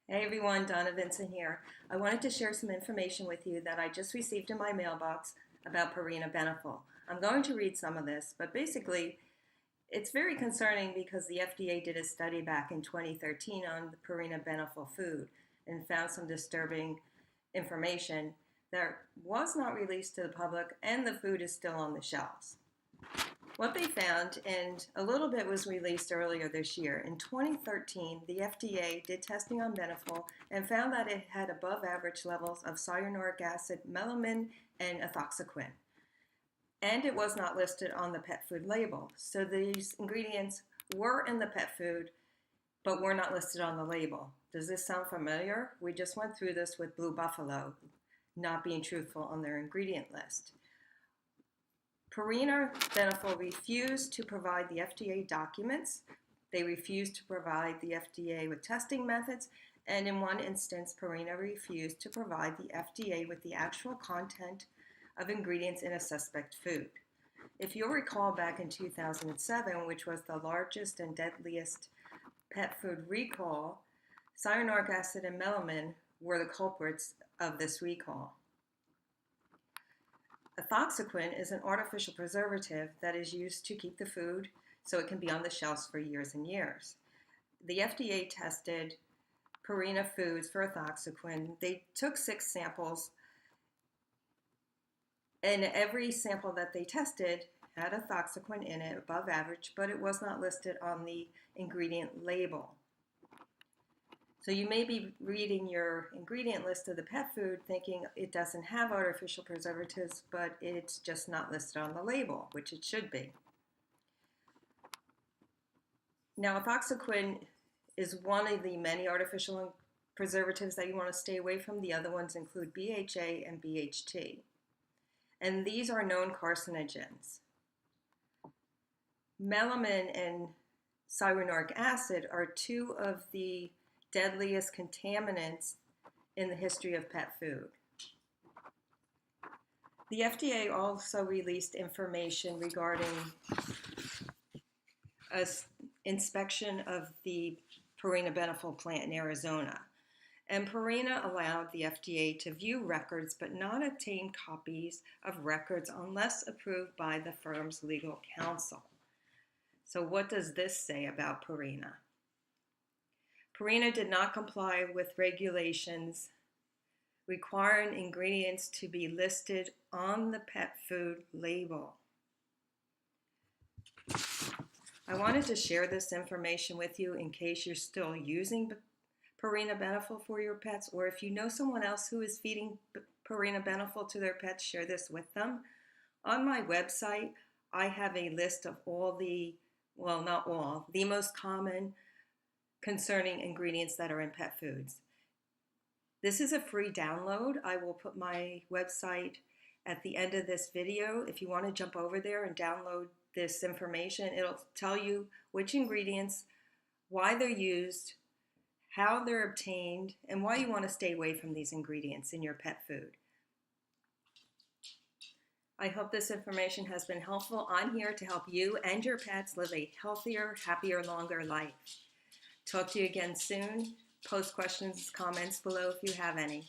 Hey everyone, Donna Vincent here. I wanted to share some information with you that I just received in my mailbox about Purina Beneful. I'm going to read some of this, but basically it's very concerning because the FDA did a study back in 2013 on the Purina Beneful food and found some disturbing information that was not released to the public, and the food is still on the shelves. What they found, and a little bit was released earlier this year, in 2013, the FDA did testing on Beneful and found that it had above average levels of cyanuric acid, melamine, and ethoxyquin. And it was not listed on the pet food label. So these ingredients were in the pet food, but were not listed on the label. Does this sound familiar? We just went through this with Blue Buffalo not being truthful on their ingredient list. Purina Beneful refused to provide the FDA documents. They refused to provide the FDA with testing methods, and in one instance, Purina refused to provide the FDA with the actual content of ingredients in a suspect food. If you'll recall, back in 2007, which was the largest and deadliest pet food recall, cyanuric acid and melamine were the culprits of this recall. Ethoxyquin is an artificial preservative that is used to keep the food so it can be on the shelves for years and years. The FDA tested Purina foods for ethoxyquin. They took 6 samples, and every sample that they tested had ethoxyquin in it above average, but it was not listed on the ingredient label. So you may be reading your ingredient list of the pet food thinking it doesn't have artificial preservatives, but it's just not listed on the label, which it should be. Now, ethoxyquin is one of the many artificial preservatives that you want to stay away from. The other ones include BHA and BHT. And these are known carcinogens. Melamine and cyanuric acid are 2 of the deadliest contaminants in the history of pet food. The FDA also released information regarding an inspection of the Purina Beneful plant in Arizona. And Purina allowed the FDA to view records but not obtain copies of records unless approved by the firm's legal counsel. So what does this say about Purina? Purina did not comply with regulations requiring ingredients to be listed on the pet food label. I wanted to share this information with you in case you're still using Purina Beneful for your pets, or if you know someone else who is feeding Purina Beneful to their pets, share this with them. On my website, I have a list of all the, well, not all, the most common concerning ingredients that are in pet foods. This is a free download. I will put my website at the end of this video. If you want to jump over there and download this information, it'll tell you which ingredients, why they're used, how they're obtained, and why you want to stay away from these ingredients in your pet food. I hope this information has been helpful. I'm here to help you and your pets live a healthier, happier, longer life. Talk to you again soon. Post questions, comments below if you have any.